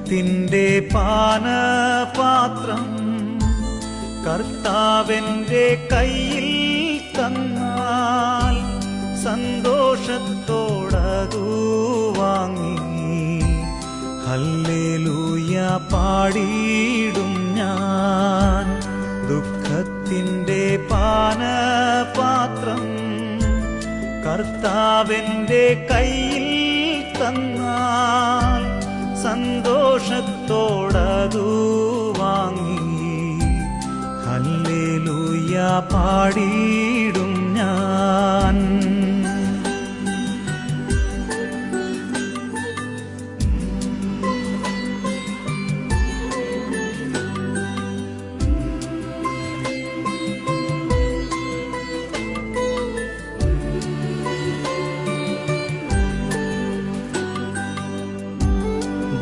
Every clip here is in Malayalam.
ദുഃഖത്തിൻ്റെ പാനപാത്രം കർത്താവിൻ്റെ കയ്യിൽ തന്നാൽ സന്തോഷത്തോടതു വാങ്ങി ഹല്ലേലൂയ പാടിയിടും ഞാൻ. ദുഃഖത്തിൻ്റെ പാനപാത്രം കർത്താവിൻ്റെ കയ്യിൽ തന്നാൽ സന്തോഷത്തോടതു വാങ്ങി ഹല്ലേലൂയ പാടിയിടും ഞാൻ.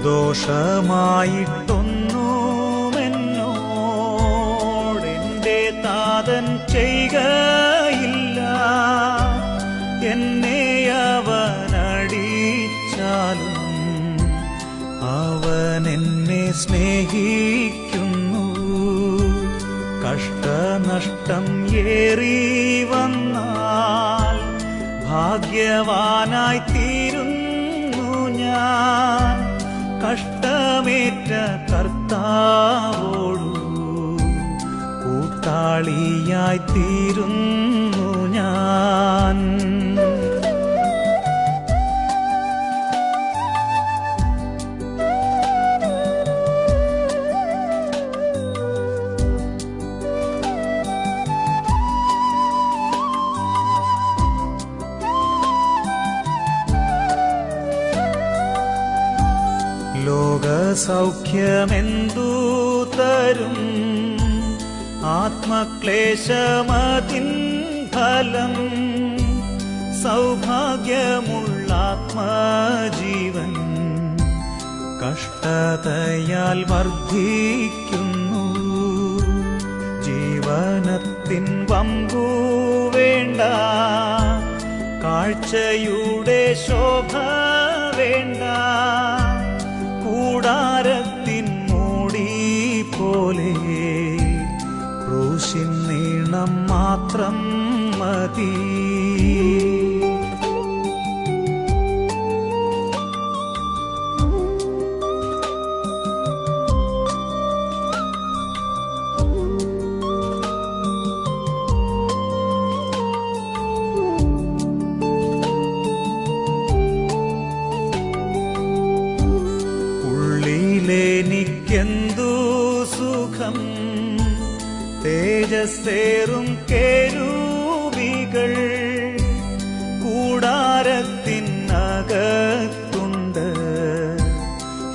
ദോഷമായിട്ടൊന്നുമെന്നോടെൻ്റെ താതൻ ചെയ്യുകയില്ല. എന്നെ അവനടിച്ചാലും അവൻ എന്നെ സ്നേഹിക്കുന്നു. കഷ്ടനഷ്ടം ഏറി വന്നാൽ ഭാഗ്യവാനായി തീരുന്നു ഞാൻ. കഷ്ടമേറ്റ കർത്താവോടു കൂട്ടാളിയായി തീരുന്നു ഞാൻ. ലോകസൗഖ്യമെന്തു തരും ആത്മക്ലേശമതിൻ ഫലം. സൗഭാഗ്യമുള്ള ആത്മജീവൻ കഷ്ടതയാൽ വർദ്ധിക്കുന്നു. ജീവനത്തിൻ വമ്പു വേണ്ട, കാഴ്ചയുടെ ശോഭ വേണ്ട, കൂടാരത്തിൻ മൂടി പോലെ ക്രൂശിൻ നീളം മാത്രം മതി. എനിക്കെന്തു സുഖം തേജസ്സേറും കേരൂബികൾ കൂടാരത്തിനകത്തുണ്ട്.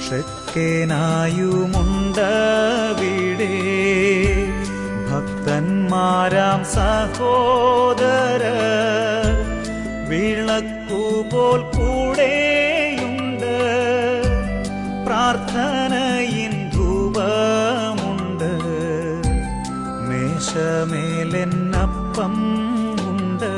ഷെക്കേനായുമുണ്ടവിടെ. ഭക്തന്മാരാം സഹോദര വിളക്കുപോൽ കൂടെയുണ്ട്. പ്രാർത്ഥനയിൻ ധൂപമുണ്ട്. മേശമേലെന്നപ്പം ഉണ്ട്.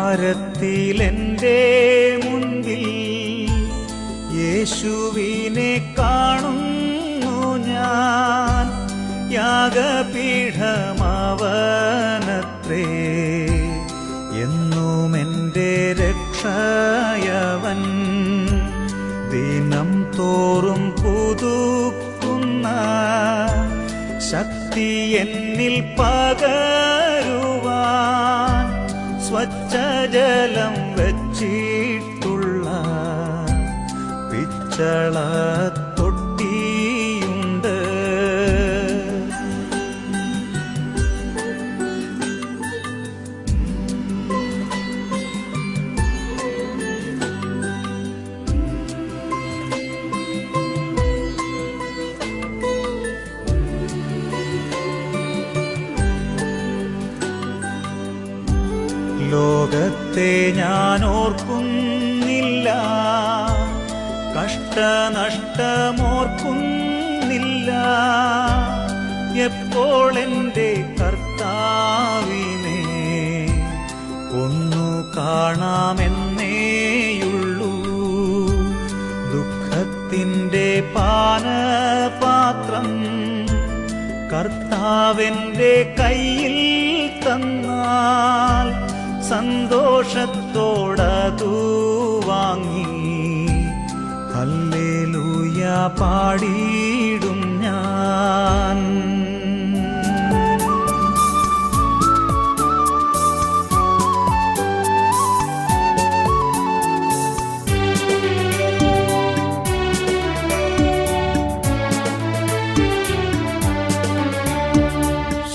പ്രാകാരത്തിലെൻ്റെ മുൻപിൽ യേശുവിനെ കാണുന്നു ഞാൻ. യാഗപീഠമവനത്രേ എന്നുമെൻ്റെ രക്ഷയവൻ. ദിനം തോറും പുതുക്കുന്ന ശക്തി എന്നിൽ പകരുവാൻ സ്വച്ഛജലം വച്ചിട്ടുള്ള പിച്ചള തൊട്ടിയുണ്ട്. ലോകത്തെ ഞാൻ ഓർക്കുന്നില്ല, കഷ്ടനഷ്ടമോർക്കുന്നില്ല. എപ്പോൾ എൻ്റെ കർത്താവിനെ ഒന്നു കാണാമെന്നേയുള്ളൂ. ദുഃഖത്തിൻ്റെ പാനപാത്രം കർത്താവിൻ്റെ കയ്യിൽ തന്നാൽ സന്തോഷത്തോടതു വാങ്ങി ഹല്ലേലൂയ പാടിയിടും ഞാൻ.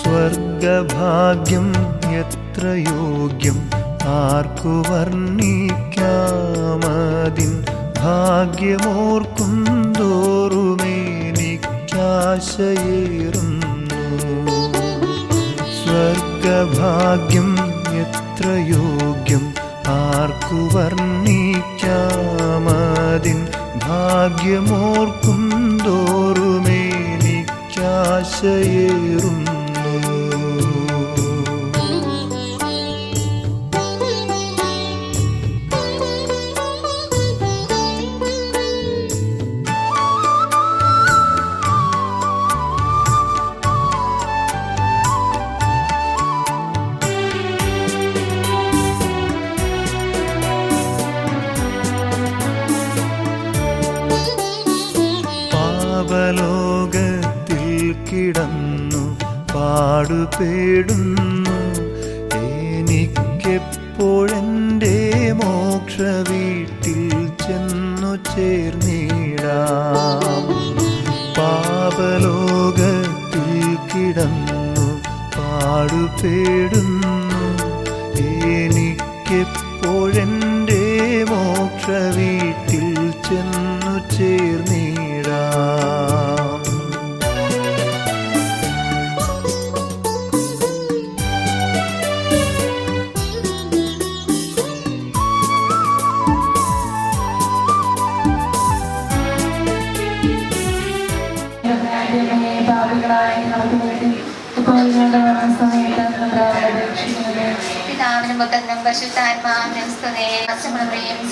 സ്വർഗഭാഗ്യം എത്ര യോഗ്യം ആർക്കു വർണ്ണിക്കാമതിൻ ഭാഗ്യമോർക്കുന്തോറുമേനിക്കാശയേറുന്നു. സ്വർഗഭാഗ്യം എത്ര യോഗ്യം ആർക്കു വർണ്ണിക്കാമതിൻ ഭാഗ്യമോർക്കുന്തോറുമേനിക്കാശയേറുന്നു. പാപലോകത്തിൽ കിടന്നു പാടുപേടുന്നു എനിക്കെപ്പോഴെൻ്റെ മോക്ഷവീട്ടിൽ ചെന്നു ചേർന്നിടാം. പാപലോകത്തിൽ കിടന്നു പാടുപേടുന്നു എനിക്കെപ്പോഴെൻ്റെ മോക്ഷവീട്ടിൽ ചെന്നു ചേർന്നിടാം. പിതാവിനും പുത്രനും പരിശുദ്ധാത്മാവിനും സ്തുതി.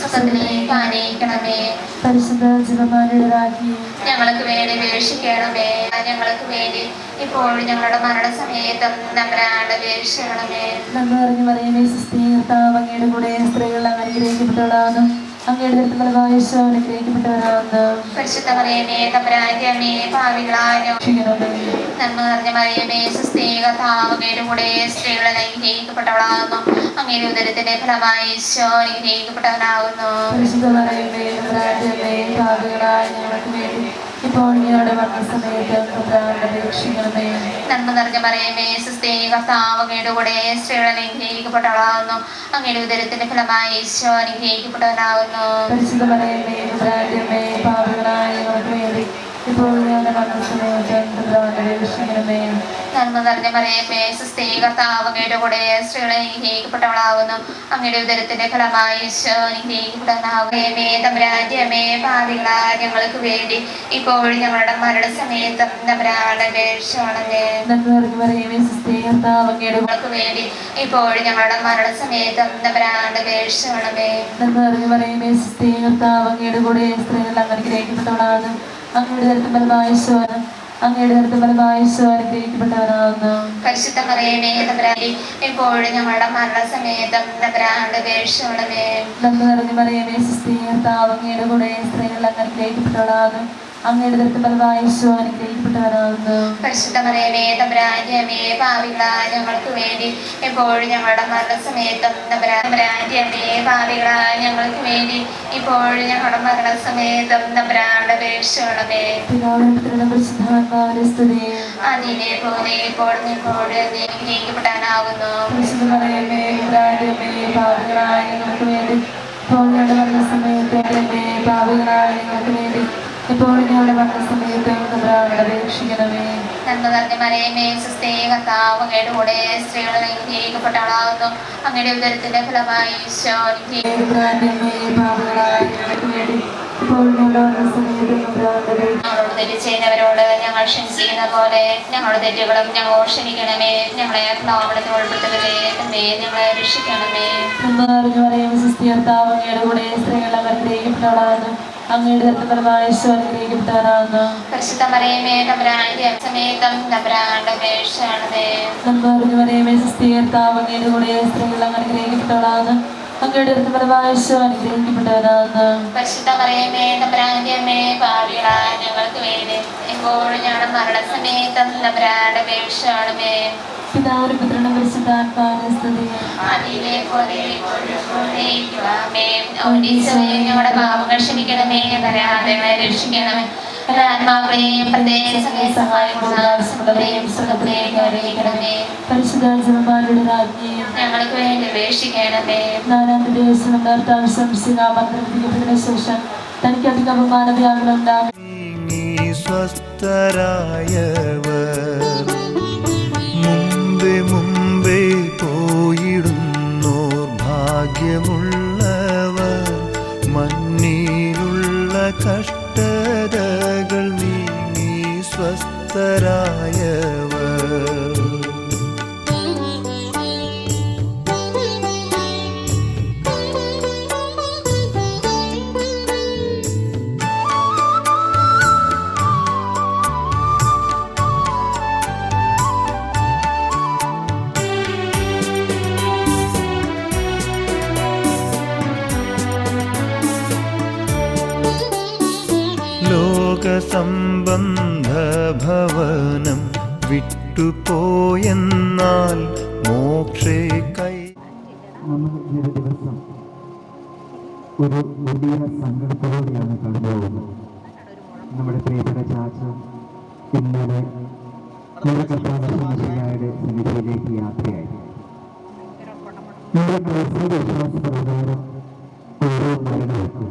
സുഖത്തിലേക്ക് ആനയിക്കണമേ. പരിശുദ്ധ ജപമാലയിലാക്കി ഞങ്ങൾക്ക് വേണ്ടി വീക്ഷിക്കണമേ. ഞങ്ങൾക്ക് വേണ്ടി ഇപ്പോഴും ഞങ്ങളുടെ മരണസമയത്തും നമ്പരാണ്ട് വീക്ഷിക്കണമേ. നന്മ അറിഞ്ഞു പറയുമേ സുസ്ഥി കർത്താവ് അങ്ങയുടെ കൂടെ സ്ത്രീകൾ അനുഗ്രഹിക്കപ്പെട്ടവളാകുന്നു. അങ്ങയുടെ ദൃഢഫലമായ ഈശോ അനുഗ്രഹിക്കപ്പെട്ടവരാകുന്നു. പരിശുദ്ധ മറിയമേ തമ്പുരാന്റെ അമ്മേ പാപികളായ നന്മ നിറഞ്ഞ മറിയമേ സുസ്ഥി കർത്താവ് അങ്ങയുടെ കൂടെ സ്ത്രീകൾ അനുഗ്രഹിക്കപ്പെട്ടവളാകുന്നു. അങ്ങയുടെ ഉദരത്തിന്റെ ഫലമായി ഈശോ അനുഗ്രഹിക്കപ്പെട്ടവനാകുന്നു. പരിശുദ്ധ മറിയമേ തമ്പുരാന്റെ അമ്മേ പാപികളായ ഞങ്ങൾക്ക് വേണ്ടി ഇപ്പോൾ ഞങ്ങളുടെ മരണസമയത്ത് അപേക്ഷിക്കണമേ. നന്മ നിറഞ്ഞ മറിയമേ സുസ്ഥി കർത്താവ് അങ്ങയുടെ കൂടെ സ്ത്രീകൾ അനുഗ്രഹിക്കപ്പെട്ടവളാകുന്നു. അങ്ങയുടെ ഉദരത്തിന്റെ ഫലമായി ഈശോ അനുഗ്രഹിക്കപ്പെട്ടവനാകുന്നു. പരിശുദ്ധ മറിയമേ തമ്പുരാന്റെ അമ്മേ പാപികളായ ഞങ്ങൾക്ക് വേണ്ടി ഇപ്പോൾ ഞങ്ങളുടെ മരണസമയത്ത് അപേക്ഷിക്കണമേ. നന്മ നിറഞ്ഞ മറിയമേ സുസ്ഥി കർത്താവ് അങ്ങയുടെ കൂടെ സ്ത്രീകൾ അനുഗ്രഹിക്കപ്പെട്ടവളാകുന്നു. അങ്ങയുടെ ഉദരത്തിന്റെ ഫലമായി ഈശോ അനുഗ്രഹിക്കപ്പെട്ടവനാകുന്നു. തമ്പുരാന്റെ അമ്മേ പാപികളായ ഞങ്ങൾക്ക് വേണ്ടി ഇപ്പോഴും ഞങ്ങളുടെ മരണസമയത്തും തമ്പുരാന്റെ അപേക്ഷിക്കണമേ. നന്മ നിറഞ്ഞ മറിയമേ സുസ്ഥി കർത്താവ് അങ്ങയുടെ ഞങ്ങൾക്ക് വേണ്ടി ഇപ്പോഴും ഞങ്ങളുടെ മരണസമയത്തും തമ്പുരാന്റെ അപേക്ഷിക്കണമേ. നന്മ നിറഞ്ഞ മറിയമേ സുസ്ഥി കർത്താവ് അങ്ങയുടെ കൂടെ സ്ത്രീകൾ അനുഗ്രഹിക്കപ്പെട്ടവളാകുന്നു. അങ്ങയുടെ ഫലമായ ഈശോ അനുഗ്രഹിക്കപ്പെട്ടവനാകുന്നു. പരിശുദ്ധ മറിയമേ തമ്പുരാന്റെ ഇപ്പോഴും ഞങ്ങളുടെ മരണസമയത്തും തമ്പുരാന്റെ അപേക്ഷിക്കണമേ. നന്മ നിറഞ്ഞ മറിയമേ സുസ്ഥി കർത്താവ് അങ്ങയുടെ കൂടെ സ്ത്രീകൾ അനുഗ്രഹിക്കപ്പെട്ടവളാകുന്നു. അങ്ങയുടെ ഫലമായ ഈശോ അനുഗ്രഹിക്കപ്പെട്ടവനാകുന്നു. പരിശുദ്ധ മറിയമേ തമ്പുരാന്റെ അമ്മേ പാപികളായ ഞങ്ങൾക്ക് വേണ്ടി എപ്പോഴും ഞങ്ങളുടെ മരണസമയത്തും തമ്പുരാന്റെ അമ്മേ പാപികളായ ഞങ്ങൾക്ക് വേണ്ടി ഇപ്പോഴും ഞങ്ങളുടെ മരണസമയത്തും തമ്പുരാന്റെ അപേക്ഷിക്കണമേ. പിതാവിനും പുത്രനും പരിശുദ്ധാത്മാവിന്റെ സ്തുതി. അതിനെ പോലെ ഇപ്പോഴും എപ്പോഴും അനുഗ്രഹിക്കപ്പെടാനാകുന്നു. പരിശുദ്ധ മറിയമേ തമ്പുരാന്റെ അമ്മേ പാപികളായ ഞങ്ങൾക്ക് വേണ്ടി ഇപ്പോൾ ഞങ്ങളുടെ മരണസമയത്ത് പാപികളായ ഞങ്ങൾക്ക് വേണ്ടി ഇപ്പോൾ ഞങ്ങളുടെ മരണസമയത്ത് തമ്പുരാനോട് അപേക്ഷിക്കണമേ. നന്മ നിറഞ്ഞ മറിയമേ സുസ്ഥി കർത്താവ് അങ്ങയുടെ കൂടെ സ്ത്രീകൾ അനുഗ്രഹിക്കപ്പെട്ടവളാകുന്നു അങ്ങയുടെ ഉദരത്തിന്റെ ഫലമായി ഈശോ ഞങ്ങളോട് തെറ്റ് ചെയ്യുന്നവരോട് ഞങ്ങൾ ക്ഷമിച്ചിരിക്കുന്ന പോലെ ഞങ്ങളുടെ തെറ്റുകളും ഞങ്ങൾ ക്ഷമിക്കണമേ. ഞങ്ങളെ പ്രലോഭനത്തിൽ ഉൾപ്പെടുത്തരുതേ, തമ്പേ ഞങ്ങളെ രക്ഷിക്കണമേ. പരിശുദ്ധ മറിയമേ തമ്പുരാന്റെ സമേതം തമ്പുരാന്റെ അപേക്ഷയാണതേ. പരിശുദ്ധ മറിയമേ തമ്പുരാന്റെ അമ്മേ പാപികളായ ഞങ്ങൾക്ക് വേണ്ടി എപ്പോഴും ഞങ്ങളുടെ മരണസമേതം തമ്പുരാന്റെ അപേക്ഷയാണമേ. പിതാവിനും പുത്രനും പരിശുദ്ധാത്മാവിനും സ്തുതി. ഞങ്ങളുടെ പാപങ്ങൾ ക്ഷമിക്കണമേ, ഞങ്ങളെ രക്ഷിക്കണമേ. പരിശുദ്ധ ജനമാരുടെ രാജ്ഞിയും ഞങ്ങൾക്ക് വേണ്ടി അപേക്ഷിക്കണമേ. നാലാമത്തെ ദിവസം മന്ത്രിക്കപ്പെട്ടതിനു ശേഷം തനിക്ക് അധിക അപമാനവ്യാകുലം ഉണ്ടാകും. സ്വസ്ഥരായവർ മുമ്പേ പോയിടുന്നോർ ഭാഗ്യമുള്ളവർ മണ്ണിലുള്ള കഷ്ടതകൾ നീങ്ങി സ്വസ്ഥരായവർ. ലോകസംബന്ധ ഭവനം വിട്ടുപോയെന്നാൽ മോക്ഷേ കൈ. നമ്മൾ ഈ ഒരു ദിവസം ഒരു വലിയ സങ്കടത്തോടെയാണ് കടന്നുപോകുന്നത്. നമ്മുടെ പ്രിയപ്പെട്ട ചാച്ച ഇന്നലെ നമ്മുടെ കർത്താവിന്റെ സന്നിധിയിലേക്ക് യാത്രയായി. നമ്മുടെ ക്രൈസ്തവ വിശ്വാസപ്രകാരം ഓരോ മരണവും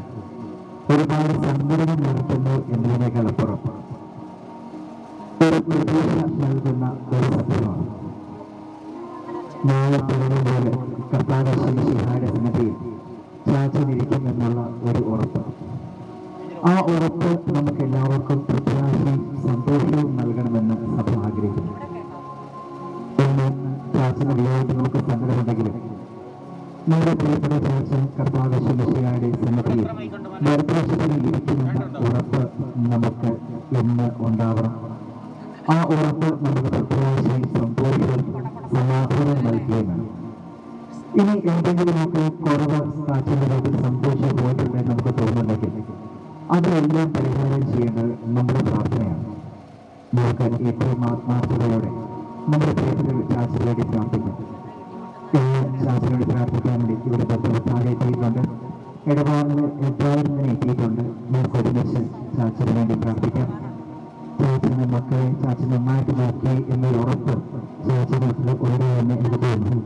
ഒരുപാട് സങ്കടം നടത്തുന്നു എന്നതിനേക്കാളപ്പുറം ഒരു പ്രതീക്ഷ നൽകുന്ന ഒരു സത്യമാണ്. നാളെ തുടങ്ങുമ്പോൾ കർത്താവിന്റെ സന്നിധിയിൽ ചാച്ചനിരിക്കുമെന്നുള്ള ഒരു ഉറപ്പ്. ആ ഉറപ്പ് നമുക്ക് എല്ലാവർക്കും പ്രത്യാശയും സന്തോഷവും നൽകണമെന്ന് സഭ ആഗ്രഹിക്കുന്നു. ഇന്ന് ചാച്ചന്റെ വിവാഹത്തിൽ നമുക്ക് സങ്കടമുണ്ടെങ്കിലും നമ്മുടെ പ്രിയപ്പെട്ട ചാച്ച കർത്താവിന്റെ സന്നിധിയിൽ നിർദ്ദേശത്തിൽ ഇരിക്കുമെന്ന ഉറപ്പ് നമുക്ക് ഇന്ന് ഉണ്ടാവണം. ആ ഉറപ്പ് നമുക്ക് പ്രത്യാശയും സന്തോഷവും സമാധാനം നൽകുകയാണ്. ഇനി എന്തെങ്കിലുമൊക്കെ കുറവ് ചാച്ചന്റെ വീട്ടിൽ സംഭവിച്ചു പോയിട്ടുണ്ടെന്ന് നമുക്ക് തോന്നുന്നുണ്ടെങ്കിൽ അതെല്ലാം പരിഹാരം ചെയ്യേണ്ടത് നമ്മുടെ പ്രാർത്ഥനയാണ്. നമുക്ക് ഏറ്റവും ആത്മാർത്ഥതയോടെ നമ്മുടെ പ്രിയപ്പെട്ട ചാച്ചന് വേണ്ടി പ്രാർത്ഥിക്കാം. ചാച്ചനോട് പ്രാർത്ഥിക്കാൻ വേണ്ടി ഇവിടെ തൊട്ടാകെ എത്തിയിട്ടുണ്ട്. ഇടപാടിന് എല്ലാവരും തന്നെ എത്തിയിട്ടുണ്ട്. നമുക്ക് ഒരുമിച്ച് ചാച്ചന് വേണ്ടി പ്രാർത്ഥിക്കാം. ചാച്ചന് മക്കളെ ചാച്ചൻ നന്നായിട്ട് നോക്കി എന്നൊരു ഉറപ്പ് ചാച്ചനത്തിൽ ഓരോ എന്ന് എനിക്ക് തോന്നുന്നു.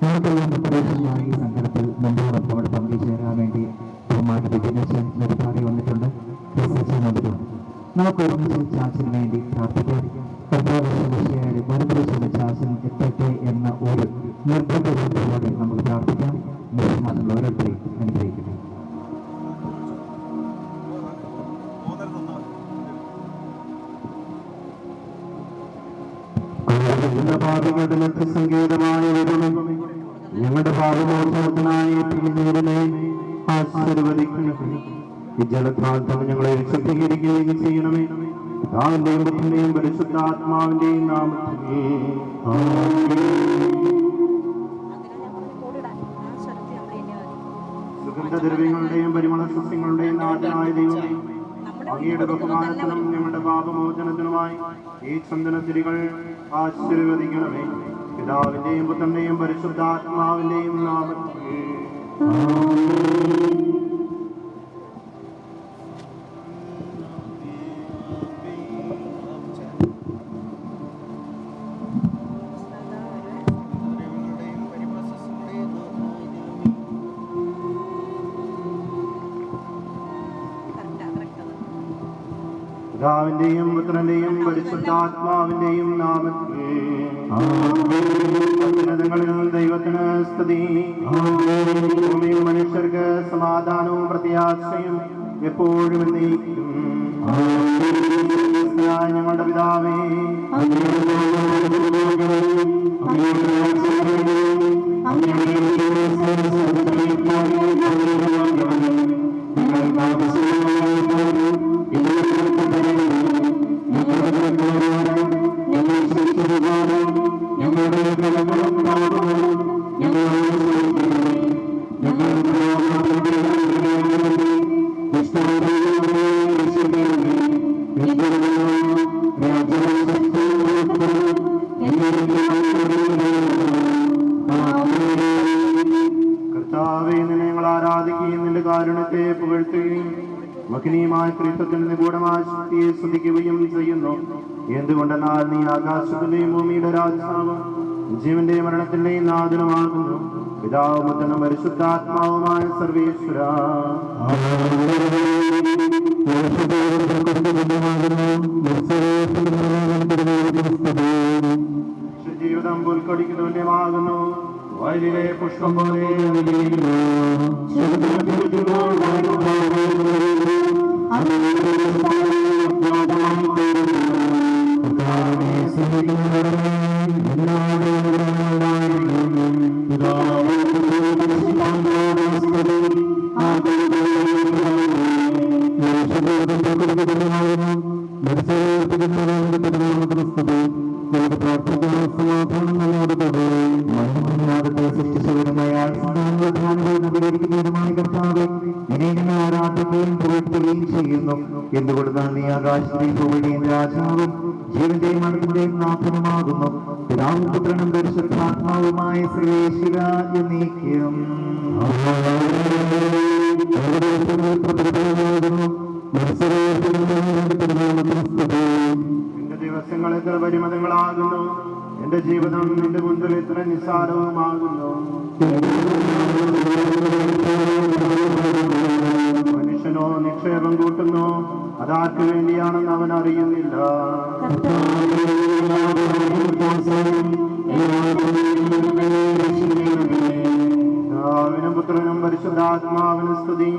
നമുക്കെല്ലാം പ്രത്യേകമായി ഈ സങ്കടത്തിൽ നമ്മളോടൊപ്പം അവിടെ പങ്കുചേരാൻ വേണ്ടി ബഹുമാനപ്പെട്ട വിജയനച്ചൻ നിർത്താതെ വന്നിട്ടുണ്ട്, വന്നിട്ടുണ്ട്. നമുക്ക് ഒരുമിച്ച് ചാച്ചന് വേണ്ടി പ്രാർത്ഥിക്കാം. കർത്താവിന്റെ മറുപടിച്ചുള്ള ചാച്ചൻ എത്തട്ടെ എന്ന ഒരു നിർബന്ധത്തോടെ നമുക്ക് പ്രാർത്ഥിക്കാം. ബഹുമാനമുള്ള ഓരോരുത്തരെയും അനുഗ്രഹിക്കട്ടെ. പാപികളുടെ സങ്കേതമായ ഞങ്ങളുടെ പാപമോചനത്തിനായി ആശീർവദിക്കണമേ. ഈ ജലത്താൽ ഞങ്ങളെ ശുദ്ധീകരിക്കുകയും ചെയ്യണമേ. പിതാവിന്റെയും പുത്രന്റെയും പരിശുദ്ധാത്മാവിന്റെയും നാമത്തിൽ സുഗന്ധദ്രവ്യങ്ങളുടെയും പരിമള സസ്യങ്ങളുടെയും നാഥനായ ദൈവമേ, അങ്ങയുടെ ബഹുമാനത്തിനും ഞങ്ങളുടെ പാപമോചനത്തിനുമായി ഈ ചന്ദനത്തിരികൾ ആശീർവദിക്കണമേ. പിതാവിന്റെയും പുത്രന്റെയും പരിശുദ്ധാത്മാവിന്റെയും നാമത്തിൽ പിതാവിന്റെയും പുത്രന്റെയും പരിശുദ്ധാത്മാവിന്റെയും നാമത്തിൽ അത്യുന്നതങ്ങളിൽ ദൈവത്തിന് സ്തുതി. ഭൂമിയിൽ മനുഷ്യർക്ക് സമാധാനവും പ്രത്യാശയും എപ്പോഴും എന്നേക്കും. ഞങ്ങളുടെ പിതാവേ, കർത്താവേ, നിന്നെ ഞങ്ങൾ ആരാധിക്കുകയും നിന്റെ കാരുണ്യത്തെ പുകഴ്ത്തുകയും മഹനീയമായ ത്രിത്വത്തിന്റെ നിഗൂഢമായ ശക്തിയെ സ്തുതിക്കുകയും ചെയ്യുന്നു. എന്തുകൊണ്ടെന്നാൽ നീ ആകാശത്തിന്റെയും ഭൂമിയുടെ രാജാവും ജീവന്റെയും മരണത്തിന്റെയും നാഥനുമാകുന്നു. പിതാവും പുത്രനും പരിശുദ്ധാത്മാവുമായ സർവേശ്വര. ജീവിതം പുൽക്കൊടിക്ക് തുല്യമാകുന്നു, വയലിലെ പുഷ്പം പോലെ എന്തുകൊണ്ടാണ് നീ ആകാശത്തെയും ഭൂമിയുടെയും രാജാവും ജീവന്റെയും മരണത്തിന്റെയും നാഥനുമാകുന്നു. പിതാവും പുത്രനും പരിശുദ്ധാത്മാവുമായ സർവേശ്വര എന്നേക്കും. എന്റെ ദിവസങ്ങൾ എത്ര പരിമിതങ്ങളാകുന്നു, എന്റെ ജീവിതം നിന്റെ മുൻപിൽ എത്ര നിസ്സാരവുമാകുന്നു. മനുഷ്യനോ നിക്ഷേപം കൂട്ടുന്നു, അതാർക്ക് വേണ്ടിയാണെന്ന് അവൻ അറിയുന്നില്ല. പിതാവിനും പുത്രനും പരിശുദ്ധാത്മാവിനും സ്തുതി.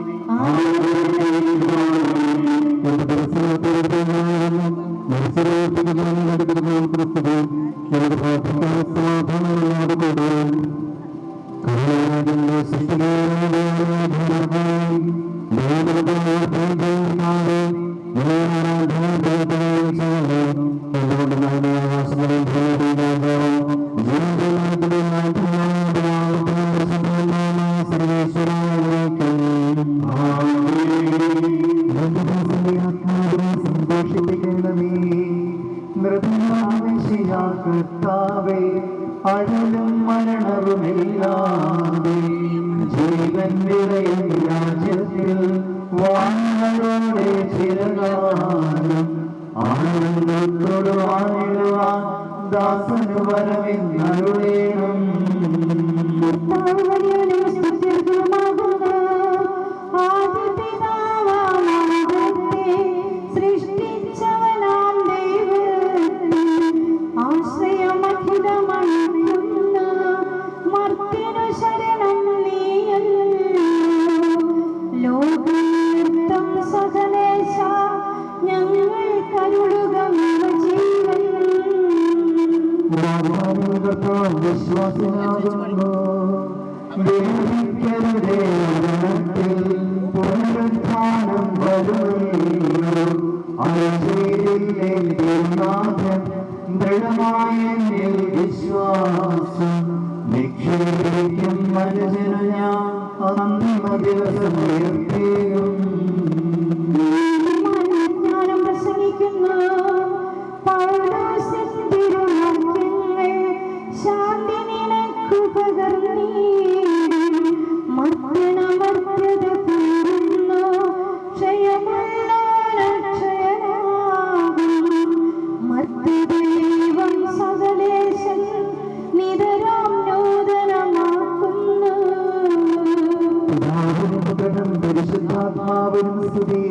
കർത്താവേ, അഴലും മരണവുമില്ലാതെ ജീവൻ നിറയും രാജ്യത്തിൽ വാഴോടെ ചിരകാലം ആനന്ദത്തോട് വാഴുവാൻ ദാസനു വരമെന്നരുളേണം. വിശ്വാസനാകുന്നു പുനരുദ്ധാനം വരുമല്ലോ. ദൃഢമായ വിശ്വാസം നിക്ഷേപിക്കും മനുഷ്യനു ഞാൻ അന്തിമ ദിവസം ഉയർത്തിയും. പ്രസംഗിക്കുന്നു ശാന്തി നിനക്കു പകർന്നീടും മർദ്ദനമർദ്ദത തീരുന്നു ക്ഷയമുള്ളോരക്ഷയനാകും മർദ്ദദൈവം സകലേശൻ നിതരാം നൂതനമാക്കുന്നു. പരിശുദ്ധാത്മാവിനും സ്തുതി.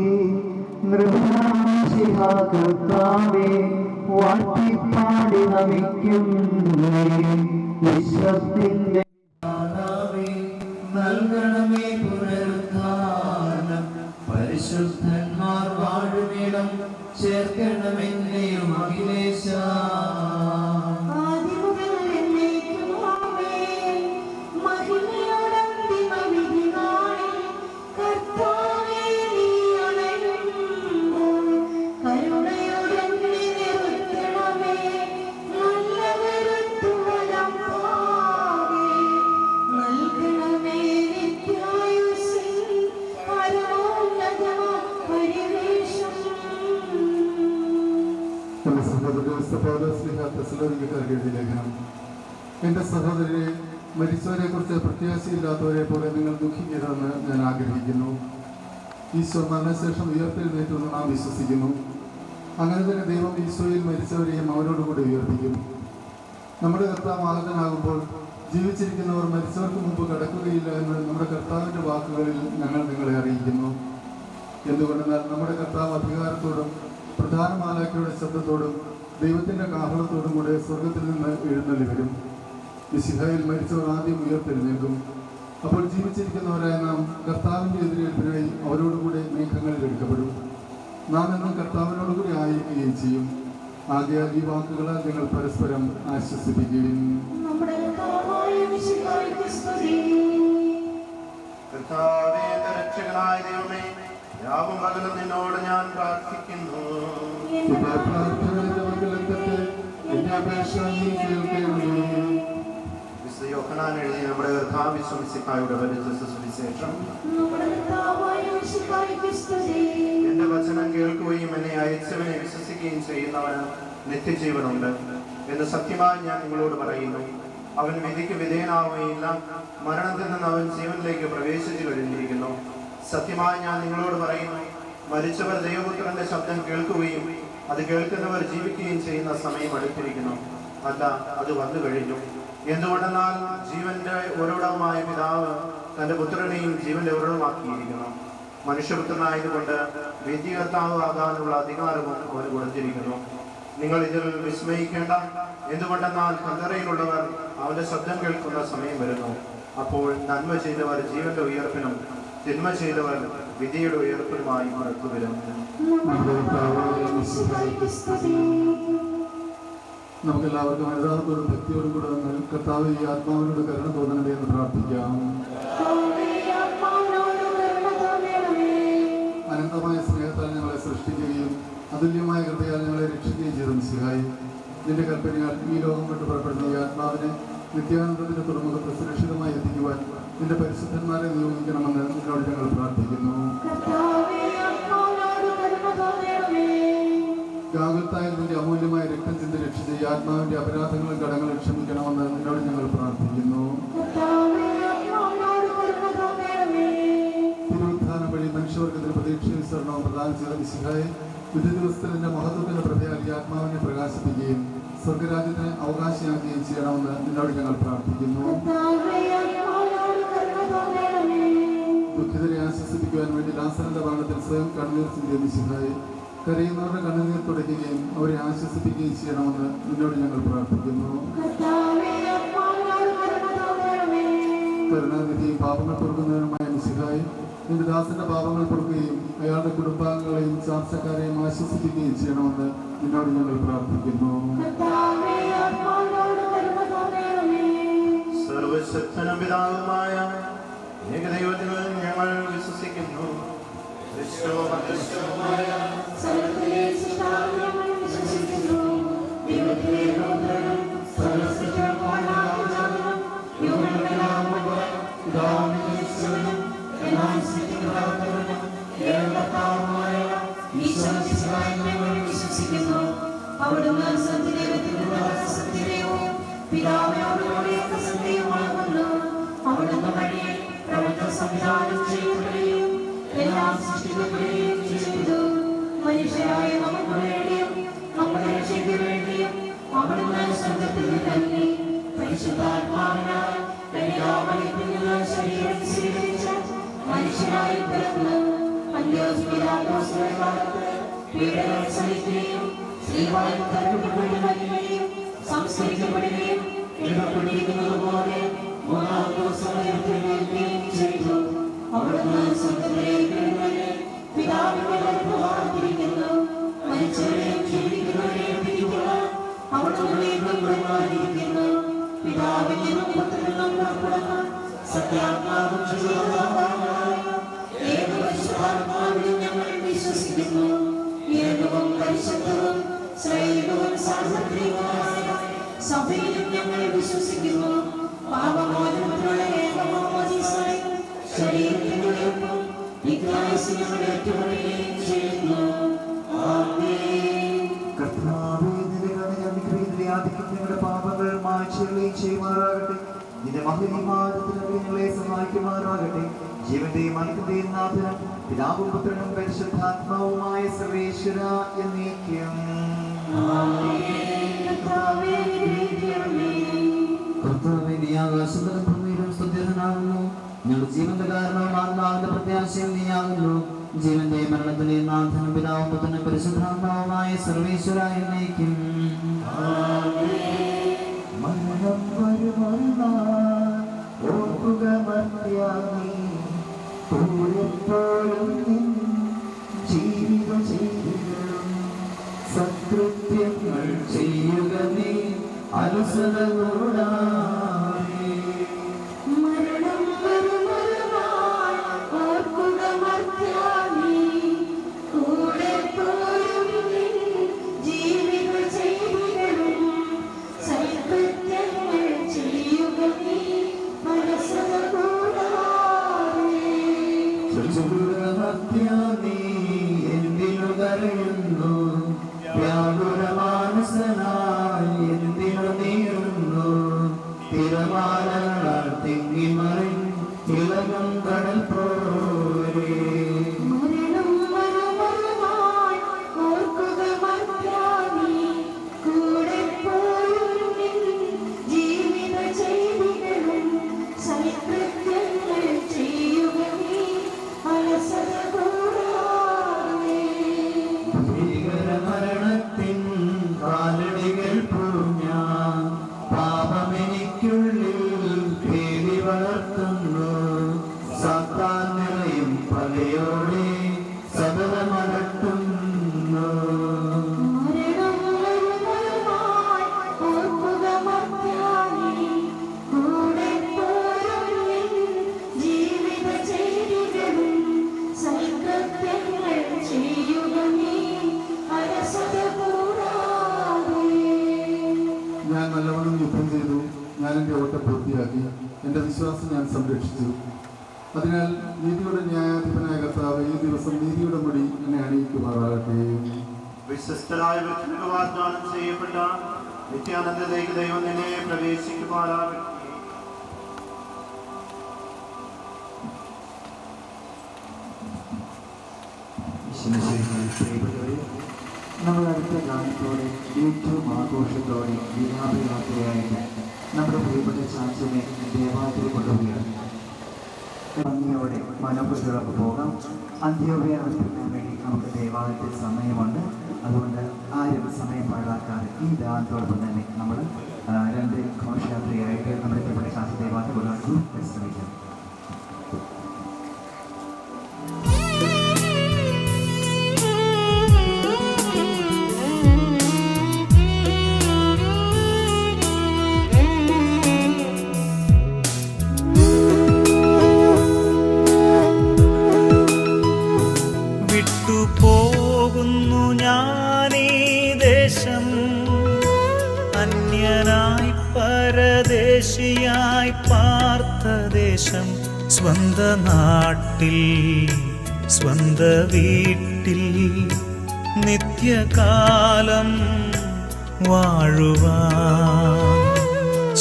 നിർമ്മല കർത്താവേ വാഴ്ത്തിപ്പാടി നമിക്കുന്നു വിശ്വത്തിന്റെ നൽകണമേ പുനരുദ്ധാനം പരിശുദ്ധന്മാർ വാഴുമിടം ചേർക്കണമെന്നെയും അഖിലേശ ലേഖനം. എൻ്റെ സഹോദരരെ, മരിച്ചവരെ കുറിച്ച് പ്രത്യാശയില്ലാത്തവരെ പോലെ നിങ്ങൾ ദുഃഖിക്കരുതെന്ന് ഞാൻ ആഗ്രഹിക്കുന്നു. ഈശോ മരണശേഷം ഉയർത്തെഴുന്നേറ്റെന്ന് നാം വിശ്വസിക്കുന്നു. അങ്ങനെ തന്നെ ദൈവം ഈശോയിൽ മരിച്ചവരെയും അവരോടുകൂടി ഉയർപ്പിക്കും. നമ്മുടെ കർത്താവ് ആഗതനാകുമ്പോൾ ജീവിച്ചിരിക്കുന്നവർ മരിച്ചവർക്ക് മുമ്പ് കടക്കുകയില്ല എന്ന് നമ്മുടെ കർത്താവിൻ്റെ വാക്കുകളിൽ ഞങ്ങൾ നിങ്ങളെ അറിയിക്കുന്നു. എന്തുകൊണ്ടെന്നാൽ നമ്മുടെ കർത്താവ് അധികാരത്തോടും പ്രധാന മാലാഖയുടെ ശബ്ദത്തോടും ദൈവത്തിൻ്റെ കാഹളത്തോടും കൂടെ സ്വർഗത്തിൽ നിന്ന് എഴുന്നള്ളി വരും. മിശിഹായിൽ മരിച്ചവർ ആദ്യം ഉയർത്തെഴുന്നേൽക്കും. അപ്പോൾ ജീവിച്ചിരിക്കുന്നവരായ നാം കർത്താവിൻ്റെ എതിരേൽപ്പിനായി അവരോടുകൂടെ മേഘങ്ങളിൽ എടുക്കപ്പെടും. നാം എന്നും കർത്താവിനോടുകൂടി ആയിരിക്കുകയും ചെയ്യും. ആകയാൽ ഈ വാക്കുകളാൽ നിങ്ങൾ പരസ്പരം ആശ്വസിപ്പിക്കുകയും രാവും പകലും നിന്നോട് ഞാൻ പ്രാർത്ഥിക്കുന്നു. യോഹന്നാൻ എഴുതി നമ്മുടെ കർത്താവിശ്വസിക്കായുടെ പരിചയ സുവിശേഷം. എന്റെ വചനം കേൾക്കുകയും എന്നെ അയച്ചവനെ വിശ്വസിക്കുകയും ചെയ്യുന്നവന് നിത്യജീവനുണ്ട് എന്ന് സത്യമായി ഞാൻ നിങ്ങളോട് പറയുന്നു. അവൻ വിധിക്ക് വിധേയനാവുകയില്ല, മരണത്തിൽ നിന്ന് അവൻ ജീവനിലേക്ക് പ്രവേശിച്ചു കഴിഞ്ഞിരിക്കുന്നു. സത്യമായി ഞാൻ നിങ്ങളോട് പറയുന്നു, മരിച്ചവർ ദൈവപുത്രന്റെ ശബ്ദം കേൾക്കുകയും അത് കേൾക്കുന്നവർ ജീവിക്കുകയും ചെയ്യുന്ന സമയം അടുത്തിരിക്കുന്നു. അല്ല, അത് വന്നു കഴിഞ്ഞു. എന്തുകൊണ്ടെന്നാൽ ജീവന്റെ ഉറവിടവുമായ പിതാവ് തന്റെ പുത്രനെയും ജീവന്റെ ഉറവിടമാക്കിയിരിക്കുന്നു. മനുഷ്യപുത്രനായതുകൊണ്ട് വിധികർത്താവ് ആകാനുള്ള അധികാരവും അവന് കൊടുത്തിരിക്കുന്നു. നിങ്ങൾ ഇതിൽ വിസ്മയിക്കേണ്ട. എന്തുകൊണ്ടെന്നാൽ കല്ലറയിലുള്ളവർ അവന്റെ ശബ്ദം കേൾക്കുന്ന സമയം വരുന്നു. അപ്പോൾ നന്മ ചെയ്തവർ ജീവന്റെ ഉയർപ്പിനും തിന്മ ചെയ്തവർ വിധിയുടെ ഉയർപ്പിനുമായി പുറത്തു വരും. നമുക്കെല്ലാവർക്കും അനുതാപത്തോടും ഭക്തിയോടും കൂടെ കർത്താവ് ഈ ആത്മാവിനോട് കരുണ തോന്നണമേ എന്ന് പ്രാർത്ഥിക്കാം. അനന്തമായ സ്നേഹത്താൽ ഞങ്ങളെ സൃഷ്ടിക്കുകയും അതുല്യമായ കൃപയാൽ ഞങ്ങളെ രക്ഷിക്കുകയും ചെയ്ത മിശിഹായി, നിന്റെ കൽപ്പനയാൽ ഈ ലോകം കൊണ്ട് പുറപ്പെടുന്ന ഈ ആത്മാവിനെ നിത്യാനന്ദത്തിന്റെ തുറമുഖത്ത് സുരക്ഷിതമായി എത്തിക്കുവാൻ നിന്റെ പരിശുദ്ധന്മാരെ നിയോഗിക്കണമെന്ന് നിന്നോട് ഞങ്ങൾ പ്രാർത്ഥിക്കുന്നു. ഗാഗുൽത്തായിൽ നിന്റെ അമൂല്യമായ രക്തം ചിന്തി രക്ഷിച്ച് ഈ ആത്മാവിന്റെ അപരാധങ്ങളും കടങ്ങളും ക്ഷമിക്കണമെന്ന് നിന്നോട് ഞങ്ങൾ പ്രാർത്ഥിക്കുന്നു. തിരുവുത്ഥാനം വഴി മനുഷ്യവർഗത്തിന് പ്രതീക്ഷയും സ്വർണവും പ്രദാനം ചെയ്ത മിശിഹായെ വിധി ദിവസത്തിന്റെ മഹത്വത്തിന്റെ പ്രഭയാൽ ഈ ആത്മാവിനെ പ്രകാശിപ്പിക്കുകയും സ്വർഗരാജ്യത്തിന് അവകാശിയാക്കുകയും ചെയ്യണമെന്ന് നിന്നോട് ഞങ്ങൾ പ്രാർത്ഥിക്കുന്നു. ദുഃഖിതരെ ആശ്വസിപ്പിക്കുവാൻ വേണ്ടി ലാസറിന്റെ ഭരണത്തിൽ സ്വയം കണ്ണുനീർ ചിന്തിയ മിശിഹായെ കരയുന്നവരുടെ കണ്ണുനീർ തുടയ്ക്കുകയും അവരെ ആശ്വസിപ്പിക്കുകയും ചെയ്യണമെന്ന് നിന്നോട് ഞങ്ങൾ പ്രാർത്ഥിക്കുന്നു. കരുണാനിധിയും പാപങ്ങൾ പൊറുക്കുന്നവനുമായ മിശിഹായെ നിന്റെ ദാസന്റെ പാപങ്ങൾ പൊറുക്കുകയും അയാളുടെ കുടുംബാംഗങ്ങളെയും ചാർച്ചക്കാരെയും ആശ്വസിപ്പിക്കുകയും ചെയ്യണമെന്ന് നിന്നോട് ഞങ്ങൾ പ്രാർത്ഥിക്കുന്നു. സർവശക്തനും പിതാവുമായ ഏകദൈവത്തിൽ ഞങ്ങൾ വിശ്വസിക്കുന്നു. അവിടുന്ന് സത്യദൈവവും പിതാവിനോടുകൂടി സത്യവുമാകുന്നു. അവിടുന്ന് വഴി പ്രപഞ്ചം സംവിധാനം ചെയ്യപ്പെടുകയും എല്ലാം സൃഷ്ടിക്കപ്പെടുകയും ചെയ്തു. മനുഷ്യരായ നമുക്ക് വേണ്ടിയും നമ്മുടെ രക്ഷയ്ക്ക് വേണ്ടിയും അവിടുന്ന് സ്വർഗ്ഗത്തിൽ നിന്നിറങ്ങി പരിശുദ്ധാത്മാവിനാൽ കന്യാമറിയത്തിൽ നിന്ന് ശരീരം സ്വീകരിച്ച് മനുഷ്യനായി പിറന്നു. പന്തിയോസ് പീലാത്തോസിന്റെ കാലത്ത് പീഡകൾ സഹിക്കുകയും ശ്രീവായി തരപ്പെടുകയും സംസ്കരിക്കപ്പെടുകയും എഴുതപ്പെട്ടിരിക്കുന്നത് പോലെ മൂന്നാം ദിവസം ഉയർത്തെഴുന്നേൽക്കുകയും ചെയ്തു. അവിടുന്ന് സ്വർഗ്ഗത്തിലേക്ക് എഴുന്നള്ളി പിതാവിന്റെ വലത്തുഭാഗത്തിരിക്കുന്നു. മരിച്ചവരെയും ജീവിക്കുന്നവരെയും വിധിക്കുവാൻ അവിടുന്ന് വീണ്ടും വരുവാനിരിക്കുന്നു. പിതാവിനും പുത്രനും പുറപ്പെടുന്ന സത്യാത്മാവും ജീവദാതാവായ ഏകപരിശുദ്ധാത്മാവിലും ഞങ്ങൾ വിശ്വസിക്കുന്നു. ഏകവും പരിശുദ്ധവും ശ്രേഷ്ഠവും സാർവത്രികവുമായ സഭയിലും ഞങ്ങൾ വിശ്വസിക്കുന്നു. പാപമോചനത്തിനുള്ള ഏകമാമോദീസായും ശരീരത്തിന്റെ ഉയർപ്പും നിത്യായുസ്സും ഞങ്ങൾ ഏറ്റുപറയുകയും ചെയ്യുന്നു. ആമേൻ. കർത്താവേ, നിന്റെ കരുണയും ആധിക്യം ഞങ്ങളുടെ പാപങ്ങൾ മായ്ച്ചുകളയും ചെയ്യുമാറാകട്ടെ. നിന്റെ മഹിമാനത്തിൽ ഞങ്ങളെ സഹായിക്കുമാറാകട്ടെ. ജീവന്റെയും മരണത്തിന്റെയും നാഥനും പിതാവും പുത്രനും പരിശുദ്ധാത്മാവുമായ സർവേശ്വര എന്നേക്കും. കർത്താവേ, നീ ആകാശത്തിലും ഭൂമിയിലും സ്തുത്യർഹനാകുന്നു. ഞങ്ങളുടെ ജീവന്റെ കാരണവും ആത്മാവിന്റെ പ്രത്യാശയും നീയാകുന്നു. ജീവന്റെ മരണത്തിലെ നാഥനും പിതാവും പുത്രനും പരിശുദ്ധാത്മാവുമായ സർവേശ്വര എന്നേക്കും. മരണം വരുമൊരുനാൾ ഓർക്കുക മർത്യാനീ, പൂരെപ്പോഴും നിൻ ജീവിത ചെയ്തികളും സത്കൃത്യങ്ങൾ ചെയ്യുക നീ അലസതയോടായി. മരണം വരുമൊരുനാൾ ഓർക്കുക മർത്യാനീ, കൂടെപ്പോഴും നിൻ ജീവിത ചെയ്തികളും സൽകൃത്യങ്ങൾ ചെയ്യുക നീ മനസ്സകൂടാതെ. നീ എന്തിനു കരയുന്നു? വ്യാകുലമാനസനായി എന്തിനു നീറുന്നു? തിരമാലകളാൽ തിങ്ങിമറിൻ ഇളകും കടൽ പോലെ. മരണം വരുമൊരുനാൾ ഓർക്കുക മർത്യാനീ, കൂടെപ്പോഴും നിൻ ജീവിത ചെയ്തികളും സൽകൃത്യങ്ങൾ ചെയ്യുക നീ അലസതകൂടാതെ. ഭീകരമരണത്തിൻ കാലടികൾ പൂഞ്ഞ പാപമെനിക്കുള്ളിൽ പേടി വളർത്തുന്നു. സാത്താൻ നിറയും പകയോടെ സതതമലട്ടുന്നു. മരണം വരുമൊരുനാൾ ഓർക്കുക മർത്യാനീ, കൂടെപ്പോഴും നിൻ ജീവിത ചെയ്തികളും സൽകൃത്യങ്ങൾ ചെയ്യുക നീ അലസതകൂടാതെ. ഞാൻ നല്ലവണ്ണം യുദ്ധം ചെയ്തു, ഞാൻ എൻ്റെ ഓട്ടം പൂർത്തിയാക്കി, എൻ്റെ വിശ്വാസം ഞാൻ സംരക്ഷിച്ചു. അതിനാൽ നീതിയുടെ ന്യായാധിപനായ കർത്താവ് ഈ ദിവസം നീതിയുടെ മുടി എന്നെ അണിയിക്കുമാറാകട്ടെ. വിശ്വസ്തരായ വ്യക്തികൾക്ക് വാഗ്ദാനം ചെയ്യപ്പെട്ട നിത്യാനന്ദതയ്ക്ക് ദൈവം നിന്നെ പ്രവേശിക്കുമാറാകട്ടെ. നമ്മൾ അടുത്ത ഗാനത്തോടെ ഏറ്റവും ആഘോഷത്തോടെ വിലാപയാത്രയായിട്ട് നമ്മുടെ പ്രിയപ്പെട്ട ചാച്ചനെ ദേവാലയത്തിൽ കൊണ്ടുപോവുകയാണ്. ഭംഗിയോടെ മനോഹരത്തോടൊക്കെ പോകാം. അന്ത്യോദയ അർപ്പിക്കാൻ വേണ്ടി നമുക്ക് ദേവാലയത്തിൽ സമയമുണ്ട്. അതുകൊണ്ട് ആരും സമയം പാഴാക്കാതെ ഈ ഗാനത്തോടൊപ്പം തന്നെ നമ്മൾ രണ്ട് ഘോഷയാത്രയായിട്ട് നമ്മുടെ പ്രിയപ്പെട്ട ചാച്ച ദേവാലയത്തിൽ കൊണ്ടുപോകാൻ പരിശ്രമിക്കാം. വിട്ടുപോകുന്നു ഞാനീ ദേശം, അന്യനായി പരദേശിയായി പാർത്ത ദേശം. സ്വന്ത നാട്ടിൽ സ്വന്ത വീട്ടിൽ നിത്യകാലം വാഴുവാൻ.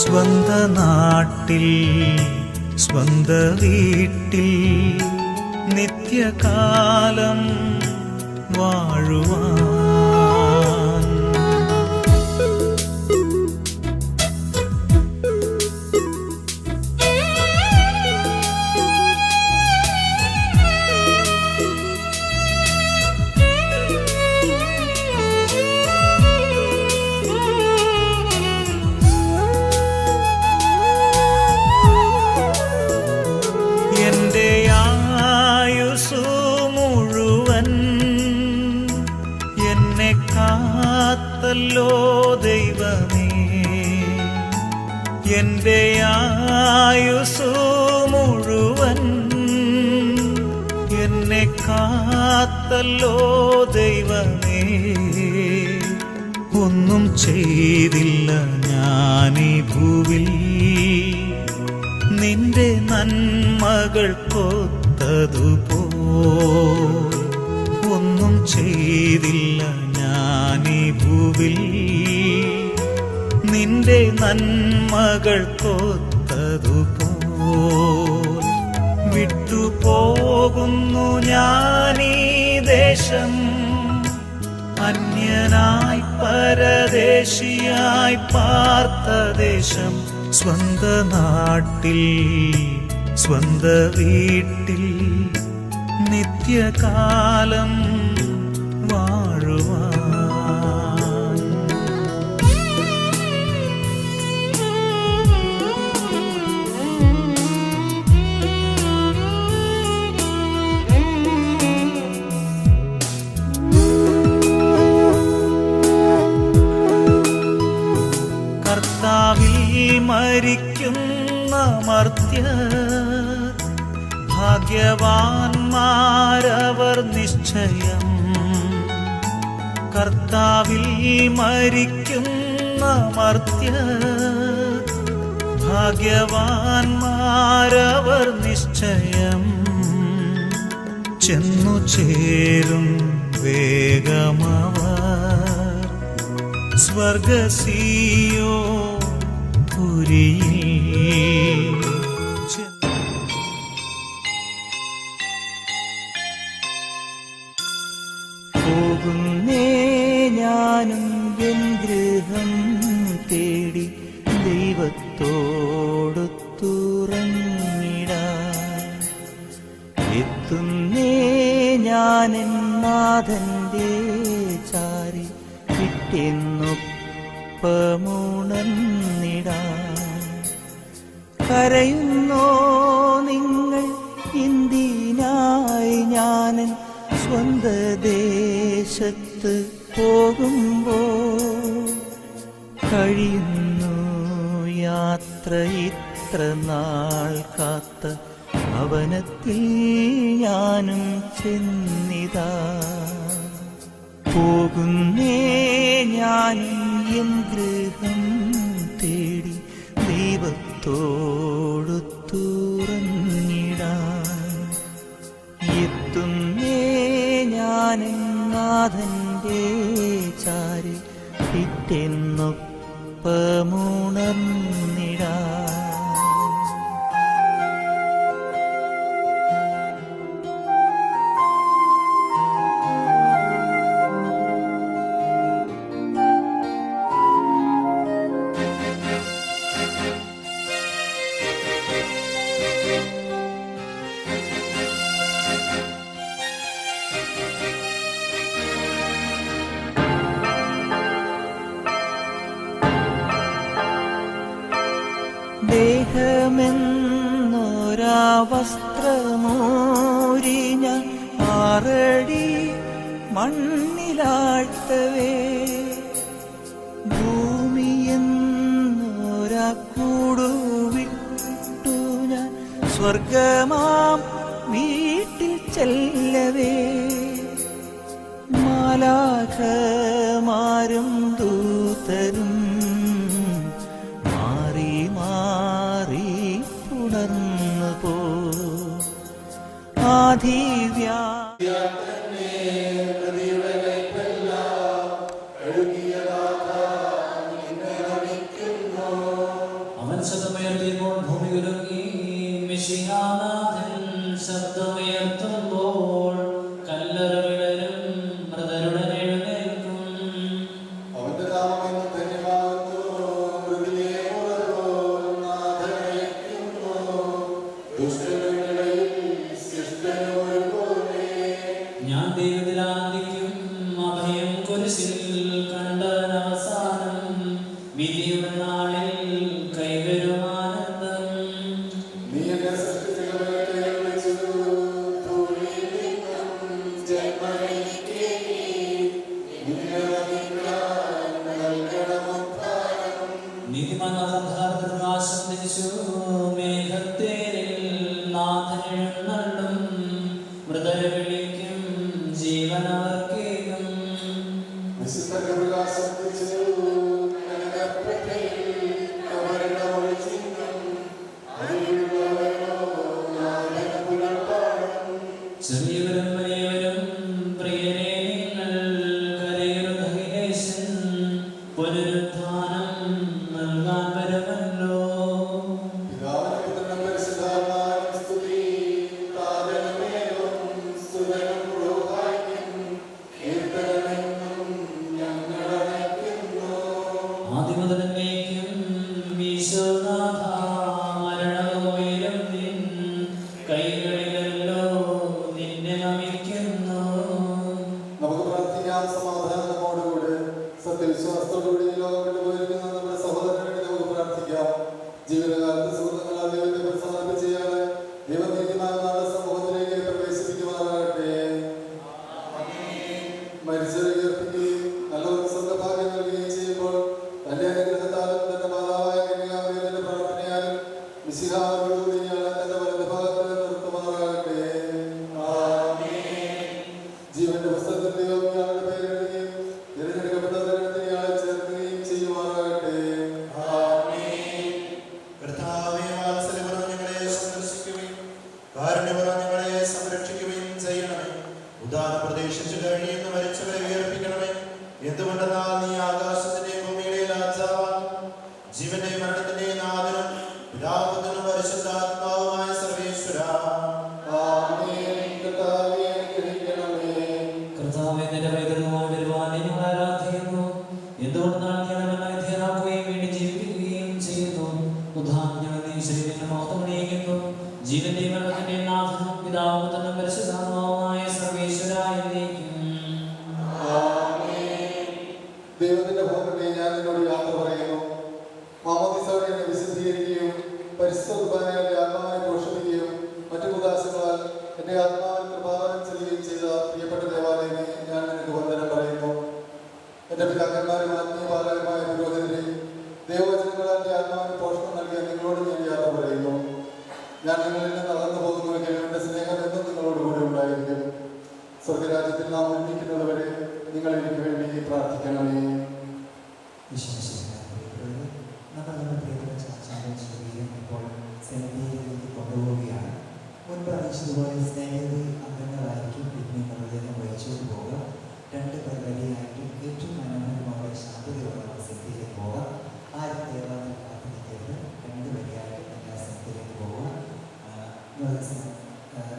സ്വന്ത നാട്ടിൽ സ്വന്ത വീട്ടിൽ നിത്യകാലം വാഴുവാൻ. കാത്തല്ലോ ദൈവമേ, എന്റെ ആയുസ്സു മുഴുവൻ എന്നെ കാത്തല്ലോ ദൈവമേ. ഒന്നും ചെയ്തില്ല ഞാനീ ഭൂവിൽ നിന്റെ നന്മകൾക്കൊത്തതുപോൽ. ഒന്നും ചെയ്തില്ല ഞാനീ ഭൂവിൽ നിന്റെ നന്മകൾക്കൊത്തതുപോൽ. വിട്ടുപോകുന്നു ഞാനീ ദേശം, അന്യനായി പരദേശിയായി പാർത്ത ദേശം. സ്വന്ത നാട്ടിൽ സ്വന്ത വീട്ടിൽ നിത്യകാലം വാഴുവാൻ. കർത്താവിൽ മരിക്കുന്ന മർത്യർ ഭാഗ്യവാന്മാരവർ നിശ്ചയം. കർത്താവിൽ മരിക്കുന്ന മർത്യർ ഭാഗ്യവാന്മാരവർ നിശ്ചയം. ചെന്നു ചേരും വേഗമവർ സ്വർഗസിയോ പുരിയിൽ. പോകുന്നേ ഞാനും എൻ ഗൃഹം തേടി ദൈവത്തോടൊത്തുറങ്ങിടാൻ. എത്തുന്നേ ഞാനെൻ നാഥന്റെ ചാരി കിട്ടിയെന്നൊപ്പമുണർന്നിടാൻ. കരയുന്നോ നിങ്ങൾ എന്തിനായി ഞാനൻ സ്വന്ത ദേശത്ത് പോകുമ്പോൾ? കഴിയുന്നു യാത്ര ഇത്ര നാൾ കാത്ത ഭവനത്തിൽ ഞാനും ചെന്നിതാ. പോകുന്നേ ഞാനും എൻ ഗൃഹം തേടി ദൈവത്തോടൊത്തുറങ്ങിടാൻ. എത്തുന്നേ ഞാനെൻ നാഥന്റെ ചാരി പിറ്റെന്നൊപ്പമുണർന്നിടാൻ. ദേഹമെന്നൊരാ വസ്ത്രമോരി ഞാൻ 6 അടി മണ്ണിലാഴ്ത്തവേ, ഭൂമിയെന്നൊരാ കൂടുവിട്ടു ഞാൻ സ്വർഗമാം വീട്ടിൽ ചെല്ലവേ. മാലാഖമാരും ദൂതരും മാറി മാറി പുണർന്നു പോ. ആധിവ്യാ അവൻ ശബ്ദമുയർത്തിയപ്പോൾ ഭൂമി കുലുങ്ങി. മിശിഹാനാഥൻ ശബ്ദമുയർത്തുമ്പോൾ കല്ലറ വിടരും, മൃതരുടെ എഴുന്നേൽക്കും. അവന്റെ നാമം ധന്യമാകുന്നു, മൃതിയെ നാഥനയക്കുന്നു. ദുഷ്ടനുടെ ഇടയിൽ ശിഷ്ടനൊരുപോലെ ഞാൻ ദൈവത്തിലാണ് ചെറിയവരും വലിയവരും പ്രിയനേ നിങ്ങൾ കരയുന്നേശൻ പുനരുത്ഥാനം നൽകാൻ വരുമല്ലോ. ആദിമുതലേക്കും ഈശോനാഥ മരണവുയരും നിൻ കൈകളിലല്ലോ നിന്നെ നമിക്കുന്നു. നമുക്ക് പ്രാർത്ഥിക്കാം സമാധാനത്തോടുകൂടെ. സത്യവിശ്വാസത്തോടുകൂടി ഈ ലോകം വിട്ടുപോയിരിക്കുന്ന നമ്മുടെ സഹോദരനെ നമുക്ക് പ്രാർത്ഥിക്കാം. ജീവിതകാലത്ത് സുഹൃത്തുക്കളാൽ ദൈവത്തെ പ്രസാദം ചെയ്യാതെ ദൈവനീതിമാനായ സമൂഹത്തിലേക്ക് പ്രവേശിപ്പിക്കുമാറാകട്ടെ. മരിച്ചവരെ ഉയർത്തുകയും നല്ലവർക്ക് സ്വന്തഭാഗ്യം നൽകുകയും ചെയ്യുമ്പോൾ തന്റെ അനുഗ്രഹത്താലും തന്റെ മാതാവായ കന്യാമറിയത്തിന്റെ പ്രാർത്ഥനയാലും മിശിഹായോടുകൂടി ഇയാളെ തന്റെ വലതുഭാഗത്ത് നിർത്തുമാറാകട്ടെ. ജീവന്റെ പുസ്തകത്തിൽ ദൈവം ഇയാളുടെ പേരെഴുതുകയും തിരഞ്ഞെടുക്കപ്പെട്ട തരത്തിൽ ഇയാളെ ചേർക്കുകയും ചെയ്യുമാറാകട്ടെ. കർത്താവേ, വാത്സല്യപൂർവ്വം ഞങ്ങളെ സന്ദർശിക്കുകയും കാരുണ്യപൂർവ്വം ഞങ്ങളെ സംരക്ഷിക്കുകയും ചെയ്യണമേ. ഉദാഹരണം പ്രതീക്ഷിച്ചു കഴിയുന്ന മരിച്ചവരെ ഉയർപ്പിക്കണമേ. എന്തുകൊണ്ടെന്നാൽ നീ ആകാശത്തിന്റെയും ഭൂമിയുടെയും രാജാവാകുന്നു. ജീവന്റെയും മരണത്തിന്റെയും നാഥനും പിതാപുത്രനും പരിശുദ്ധാത്മാവുമായ സർവേശ്വരാ. കർത്താവേ, നിന്റെ പൈതൃകമായി വരുവാൻ ഞങ്ങൾ ആരാധിക്കുന്നു. എന്തുകൊണ്ടാണ് ഞങ്ങളെ ധൈര്യമാക്കുകയും വേണ്ടി ജീവിപ്പിക്കുകയും ചെയ്യുന്നു. ഉദാഹരണം നീ ശരീരത്തെ മഹത്വമണിയിക്കുന്നു. ജീവന്റെയും മരണത്തിന്റെയും നാഥനും പിതാപുത്രനും പരിശുദ്ധാത്മാവുമായ സർവേശ്വരായ ദൈവത്തിന്റെ ഭവനത്തെ ഞാൻ നിന്നോട് യാത്ര പറയുന്നു. മാമോദീസയോടെ എന്നെ വിശുദ്ധീകരിക്കുകയും പരിശുദ്ധ കുർബാനയുടെ ആത്മാവിനെ പോഷിപ്പിക്കുകയും മറ്റു ഉദാസങ്ങളാൽ എന്റെ ആത്മാവിൽ പ്രഭാവനം ചെയ്യുകയും ചെയ്ത പ്രിയപ്പെട്ട ദേവാലയമേ, ഞാൻ നിനക്ക് വന്ദനം പറയുന്നു. എന്റെ പിതാക്കന്മാരും ആത്മീയപാലകമായ പുരോഹിതരെയും ദൈവവചനങ്ങളാൽ എന്റെ ആത്മാവിന് പോഷണം നൽകിയ നിങ്ങളോട് ഞാൻ യാത്ര പറയുന്നു. ഞാൻ നിങ്ങളിൽ നിന്ന് അകന്നു പോകുന്നുവെങ്കിൽ എന്റെ സ്നേഹം എന്നും നിങ്ങളോടുകൂടി ഉണ്ടായിരിക്കും. സ്വർഗരാജ്യത്തിൽ നാം ഒരുമിക്കുന്നത് വരെ നിങ്ങൾ എനിക്ക് വേണ്ടി പ്രാർത്ഥിക്കണമേ. നമ്മുടെ പ്രിയപ്പെട്ട ചാച്ചാലും ഇപ്പോൾ സെമിത്തേരിയിലേക്ക് കൊണ്ടുപോവുകയാണ്. മുൻപ് അറിയിച്ചതുപോലെ സ്നേഹിത അംഗങ്ങളായിരിക്കും പിന്നെ മൃതദേഹം വഹിച്ചുകൊണ്ട് പോവുക. 2 പേർ റെഡിയായിട്ട് ഏറ്റവും മനോഹരമായ ശാന്തതയുള്ള സെമിത്തേരിയിലേക്ക് പോവുക. ആരും ദേവാലയം കാത്തിരിക്കരുത്. 2 പേരെയായിട്ട് എല്ലാ സെമിത്തേരിയിലേക്ക് പോവുക.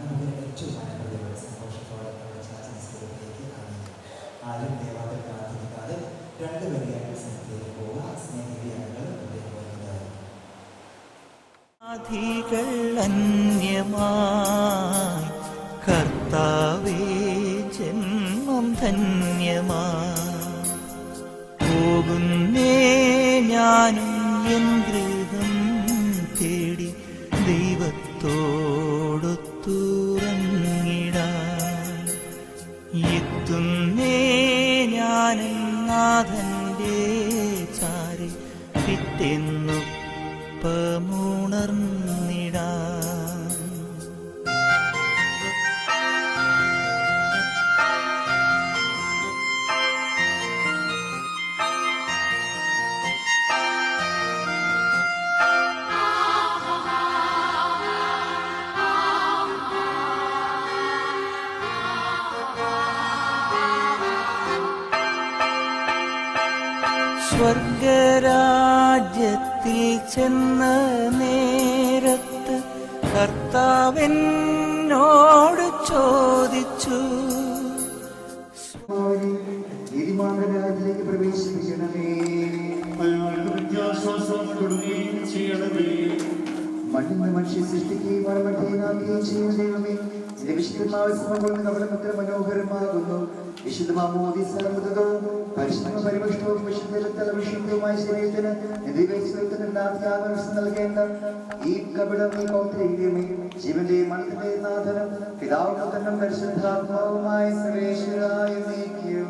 നമുക്ക് ഏറ്റവും മനോഹരമായ സന്തോഷത്തോടെ നമ്മുടെ ചാച്ചൻ സ്കൂളിലേക്ക് അറിയിക്കും. ആരും ദേവാലയം കാത്തിരിക്കാതെ 2 പേരെയായിട്ട് സെമിത്തേരിയിലേക്ക് പോവുക. സ്നേഹിത അംഗങ്ങൾ ഹൃദയം വഹിക്കുന്നതായിരിക്കും. ആധികൾ അന്യമായി കർത്താവേ ജന്മം ധന്യമായി പോകുന്നേ ഞാനും എൻ ഗൃഹം തേടി ദൈവത്തോടൊത്തുറങ്ങിടാൻ എത്തുന്നേ ഞാനും നാഥന്റെ ചാരി പിറ്റെന്നു ുണർന്നിടാൻ. സ്വർഗരാജ്യത്തിൽ ചെന്ന നേരത്ത് കർത്താവെന്നോട് ചോദിച്ചു, നീതിമാന്മാരിലേക്ക് പ്രവേശിപ്പിക്കണമേ. മണ്ണിന് മനുഷ്യ സൃഷ്ടിക്കുകയും മരമഠീനാക്കുകയും ചെയ്യുന്ന ദൈവമേ, നിന്റെ വിശുദ്ധമായ സമയങ്ങളിൽ നമ്മുടെ മുദ്ര മനോഹരമാകുന്നു. വിശുദ്ധ മാമോദീസവും പരിശുദ്ധ പരിപുഷ്ടവും വിശുദ്ധ വിശുദ്ധവുമായ ശരീരത്തിന് നൽകേണ്ട ഈ കപടം ഈ പൗത്രീകമേ ജീവന്റെയും മരണത്തിന്റെയും നാഥനും പിതാവും പുത്രനും പരിശുദ്ധാത്മാവുമായ സർവേശ്വരായ നീക്കും.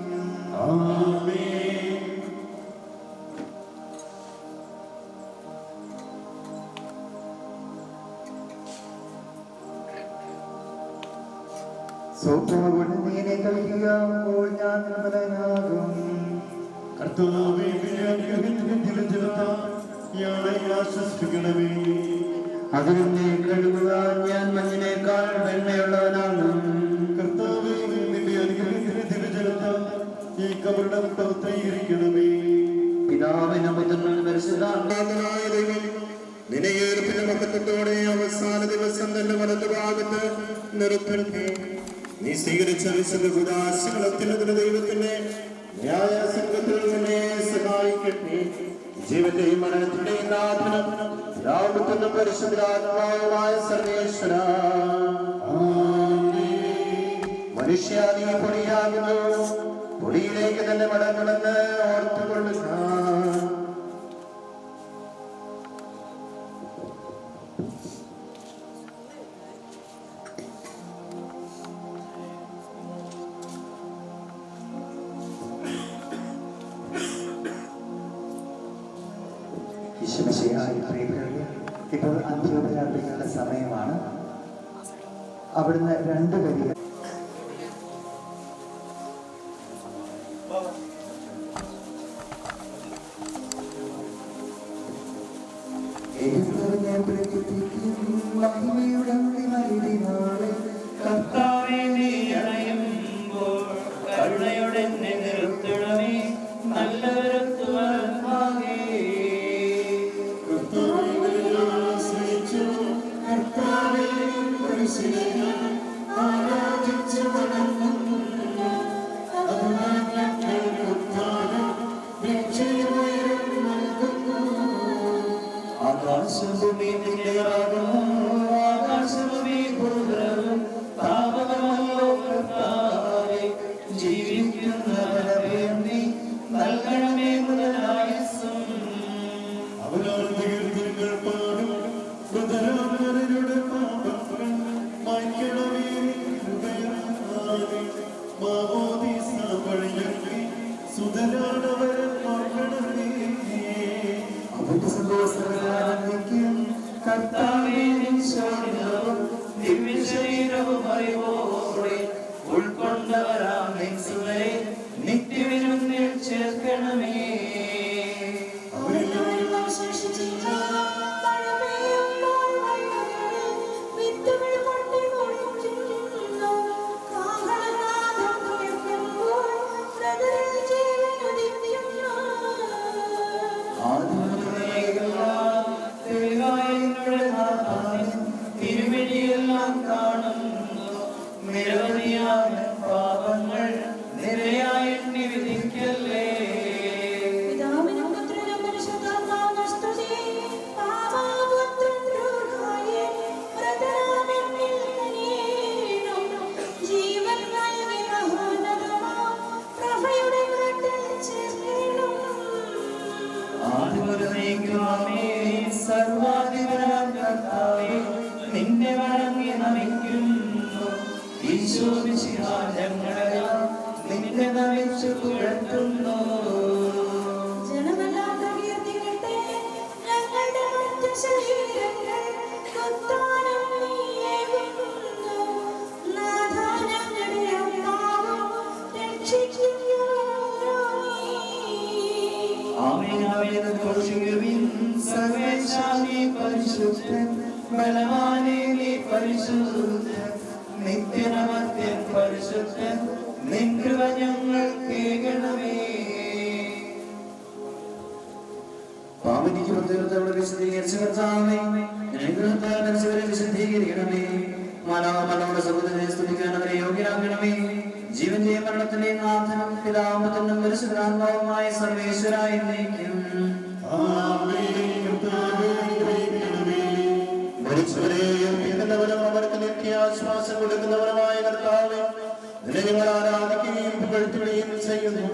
സോപ്പോകൊണ്ട് നീനെ കളിക്കുമ്പോൾ ഞാൻ നിർമ്മലനാകും. അതിനെ കഴുകുവാൻ ഞാൻ മഞ്ഞിനേക്കാൾ വെണ്മയുള്ളവനാകും. കബറിടം പവിത്രീകരിക്കണമേ. പിതാവിനും പുത്രനും പരിശുദ്ധാത്മാവിനുമായ ദൈവം നിന്നെ ഏൽപ്പിന്റെ മഹത്വത്തോടെ അവസാന ദിവസം തന്റെ വലതുഭാഗത്ത് നിർത്തട്ടെ. നീ സ്വീകരിച്ച വിശുദ്ധ കുദാശകളത്തിനതിന് ദൈവത്തിന്റെ ന്യായസംഘത്തിൽ നിന്നെ സഹായിക്കട്ടെ. ജീവന്റെയും മരണത്തിന്റെയും നാഥനും രാമത്തിനും പരിശുദ്ധാത്മാവുമായ സർവേശ്വര, മനുഷ്യ നീ പൊടിയാകുന്നു, പൊടിയിലേക്ക് തന്നെ മടങ്ങണമെന്ന് ഓർത്തുകൊള്ളുക. ഈശ്വരശിയായ പ്രിയപ്പെട്ടവരെ, ഇപ്പോൾ അന്ത്യോപചാരങ്ങളുടെ സമയമാണ്. അവിടുന്ന് രണ്ട് വരികൾ കർത്താവേ, നീ അണയുമ്പോൾ കരുണയുടെ നിർത്തണമേ, നല്ലവരത്തു വരമാകേ. ആകാശഭൂമി നിന്റേതാകുന്നു, ആകാശഭൂമി ഭൂതലവും താപകമല്ലോ കർത്താവേ. ജീവിക്കുന്നവരെ നീ നൽകണമേ മുതലായുസ്സും. അവരാൽ ദീർഘങ്ങൾ പാടും ഹൃദയങ്ങളുടെ പാപങ്ങൾ മായ്ക്കണമേ. ഹൃദയനാഥേ, മാമോദീസ വഴിയൊരുക്കി സുതരാണവരെ നോക്കണമേ. അവന്റെ സന്തോഷവും കർത്താവേ, നിൻ ശോണിതവും ദിവ്യശരീരവും അറിവോടെ ഉൾക്കൊണ്ടവരാം നിൻ സുതരെ നിത്യവിരുന്നിൽ ചേർക്കണമേ. തിരുവഴിയെല്ലാം കാണുന്നു, നിരവധിയായ പാപങ്ങൾ നിരയായി എണ്ണി വിധിക്കല്ലേ. പിതാവിനും പുത്രനും പരിശുദ്ധാത്മാവിനും സ്തുതി. പാപപുത്രന്മാരായ വ്രതരാമെന്നിൽ കനിയേണം. ജീവൻ നൽകി മഹോന്നതമാം പ്രഭയുടെ വൃത്തിൽ ചേർക്കണം. ആദിമുതലേക്കുമേ സർവാധിപനാം കർത്താവേ, നിന്നെ വണങ്ങി നമിക്കുന്നു. ഈശോമിശിഹാ, ഞങ്ങളെല്ലാം നിന്നെ നമിച്ചു പുകഴ്ത്തുന്നു. ജനമെല്ലാം പ്രകീർത്തിക്കട്ടെ ഞങ്ങളുടെ മറ്റ് ശരീരങ്ങൾ കൊത്താനം നീയേകുന്നു. നാഥാ, ഞങ്ങളുടെ ആത്മാവും രക്ഷിക്കുന്നവനോ നീ. ആമേൻ ആമേൻ എന്ന് ഘോഷിക്കുവിൻ. സർവേശ്വരാ, നീ പരിശുദ്ധൻ, ബലവാനേ നീ പരിശുദ്ധൻ, നിത്യനമത്യൻ പരിശുദ്ധൻ, നിൻ കൃപ ഞങ്ങൾ കേൾക്കണമേ. പാപിനിക്ക് പ്രത്യേകത്തോടെ വിശദീകരിച്ച കർത്താവേ, അനുഗ്രഹത്താൽ മരിച്ചവരെ വിശുദ്ധീകരിക്കണമേ. മാനവരുടെ സഹോദരനെ സ്തുതിക്കാൻ അവരെ യോഗ്യരാക്കണമേ. ജീവന്റെയും മരണത്തിന്റെയും നാഥനും പിതാവുനും പരിശുദ്ധാത്മാവുമായ സർവേശ്വരായ എന്നേക്കും. മരിച്ചവരെയും പീഡിതവരും അവർക്ക് നിത്യാശ്വാസം കൊടുക്കുന്നവരുമായ കർത്താവേ, നിന്നെ ഞങ്ങൾ ആരാധിക്കുകയും പുകഴ്ത്തുകയും ചെയ്യുന്നു.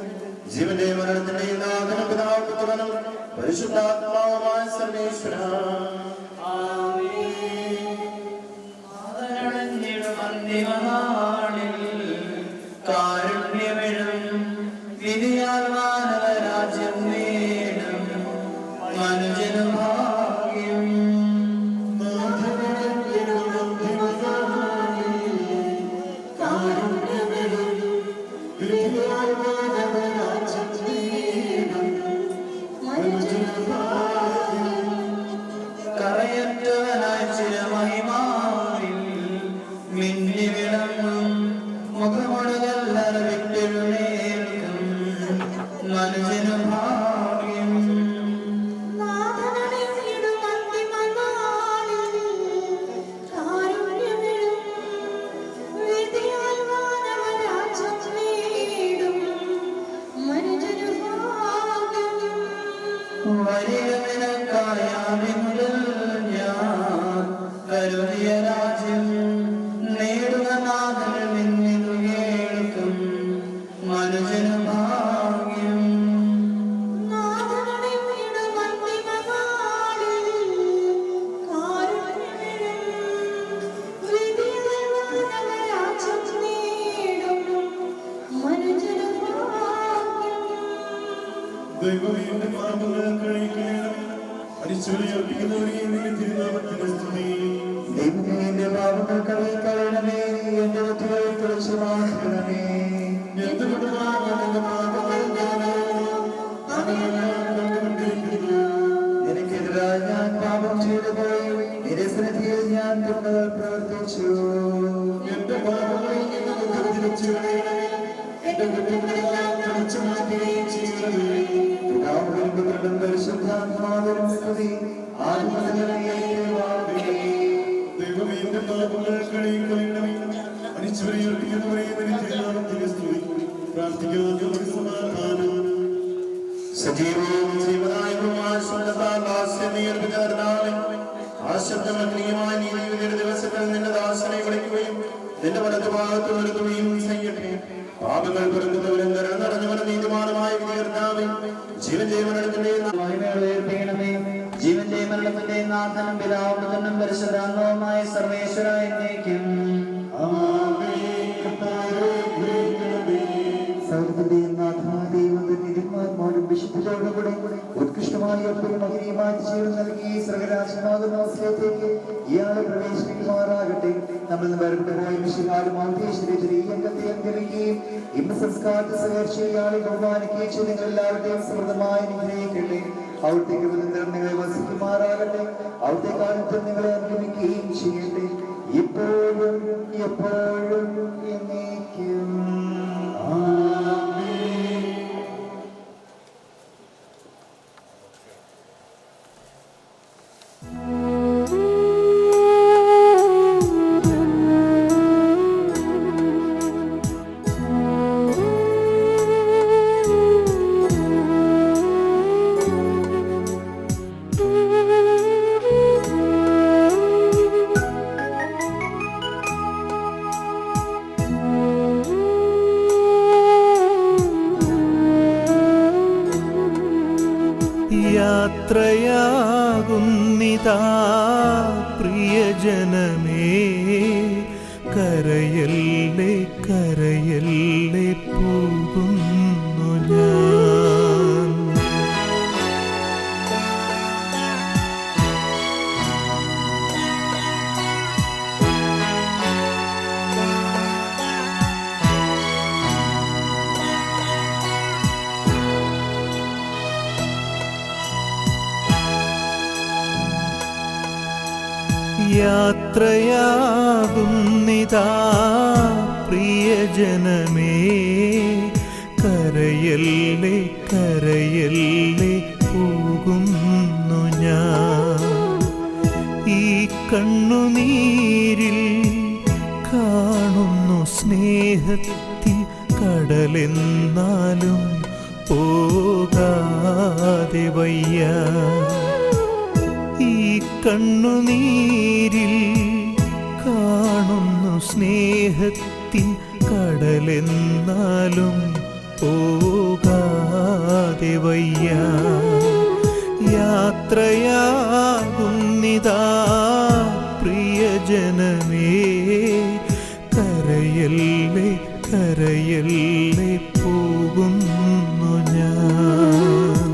ജീവന്റെ മരണത്തിന്റെയും നാഥനും പിതാവും പുത്രനും പരിശുദ്ധാത്മാവുമായ സർവേശ്വര, കാരുണ്യമെഴും വിധിയാൽ മാനവരാജ്യം നേടും മനുജനു ഭാഗ്യം. കറയറ്റവനായി ചിരമഹിമാവിൽ മിന്നി വിളങ്ങും മുഖമുടകല്ലറ ദൈവമേ എന്റെ പാപങ്ങൾ കഴിക്കണം മരിച്ചവരെ അർപ്പിക്കുന്നവരെ നിന്റെ തിരുനാമത്തിന് സ്തുതി ദൈവമേ എന്റെ പാപങ്ങൾ കഴുകിക്കളയണമേ എന്റെ തെറ്റുകൾ കുറിച്ച് മാറ്റണമേ എന്റെ പാപങ്ങൾ നിനക്കെതിരായി ഞാൻ പാപം ചെയ്തു പോയി നിരസനത്തിൽ ഞാൻ തിന്മകൾ പ്രവർത്തിച്ചു എന്റെ പാപങ്ങളിൽ നിന്ന് മുഖം തിരിച്ചു കളയണമേ എന്റെ കുറ്റങ്ങളെല്ലാം തുടച്ചു മാറ്റുകയും ചെയ്യണമേ പിതാവിനും പരിശുദ്ധാത്മാവിനും സ്തുതി ആദ്യം മുതൽ ദൈവമേ എന്റെ പാപങ്ങൾ കഴിക്കണമേ മരിച്ചവരെ അർപ്പിക്കുന്നവരെ നിന്റെ തിരുനാമത്തിന് സ്തുതി പ്രാർത്ഥിക്കാതെ സമാധാനം സജീവവും ജീവനായകവുമായ ആ ശബ്ദമഗ്നിയുമായ നീതിയുടെ ദിവസത്തിൽ നിന്റെ ദാസനെ വിളിക്കുകയും നിന്റെ വലതുഭാഗത്ത് നിർത്തുകയും ചെയ്യട്ടെ. പാപങ്ങൾ പുറത്തുന്നവരും കരുണ നിറഞ്ഞവനും നീതിമാനുമായ വിധികർത്താവേ, ജീവന്റെ ജീവന്റെ മരണത്തിന്റെ നാഥനും പിതാവും പരിശുദ്ധാത്മാവുമായ സർവേശ്വര എന്നേക്കും ഉത്കൃഷ്ടമായ ജീവിതം നൽകി സർഗരാജനാഥേക്ക് ഇയാളെ പ്രവേശിപ്പിക്കുമാറാകട്ടെ. നമ്മൾ വേർപെട്ടുപോയ മിശിഹാലുമാവുകയും ഈ അംഗത്തെ അനുഗ്രഹിക്കുകയും ഇന്ന് സംസ്കാരത്തെ സഹർഷ ഇയാളെ ബഹുമാനിക്കുകയും ചെയ്ത് നിങ്ങൾ എല്ലാവരുടെയും സമൃദ്ധമായി അനുഗ്രഹിക്കട്ടെ. അവിടത്തേക്ക് നിരന്തരം നിങ്ങളെ വസിക്കുമാറാകട്ടെ. അവിടുത്തെ കാലത്ത് നിങ്ങളെ അനുഗ്രഹിക്കുകയും ചെയ്യട്ടെ, ഇപ്പോഴും എപ്പോഴും എന്നേക്കും. യാത്രയാകുന്നിതാ പ്രിയജനമേ, കരയല്ലേ കരയല്ലേ പോകുന്നു ഞാൻ. യാത്രയാകുന്നിതാ പ്രിയജനമേ, കരയല്ലേ കരയല്ലേ പോകുന്നു ഞാൻ. ഈ കണ്ണുനീരിൽ കാണുന്നു സ്നേഹത്തിൻ കടലെന്നാലും പോകാതെ വയ്യ. ഈ കണ്ണുനീരിൽ കാണുന്നു സ്നേഹത്തിൻ കടലെന്നാലും പോകാതെ വയ്യ. യാത്രയാകുന്നിതാ പ്രിയജനമേ, കരയല്ലേ കരയല്ലേ പോകുന്നു ഞാൻ.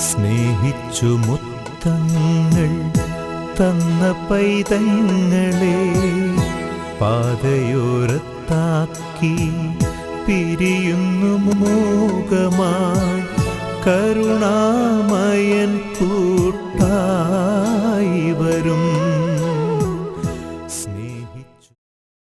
സ്നേഹിച്ചു മുത്തങ്ങൾ തന്ന പൈതങ്ങളെ പാതയോരത്താക്കി പിരിയുന്നു മോഹമായി. കരുണാമയൻ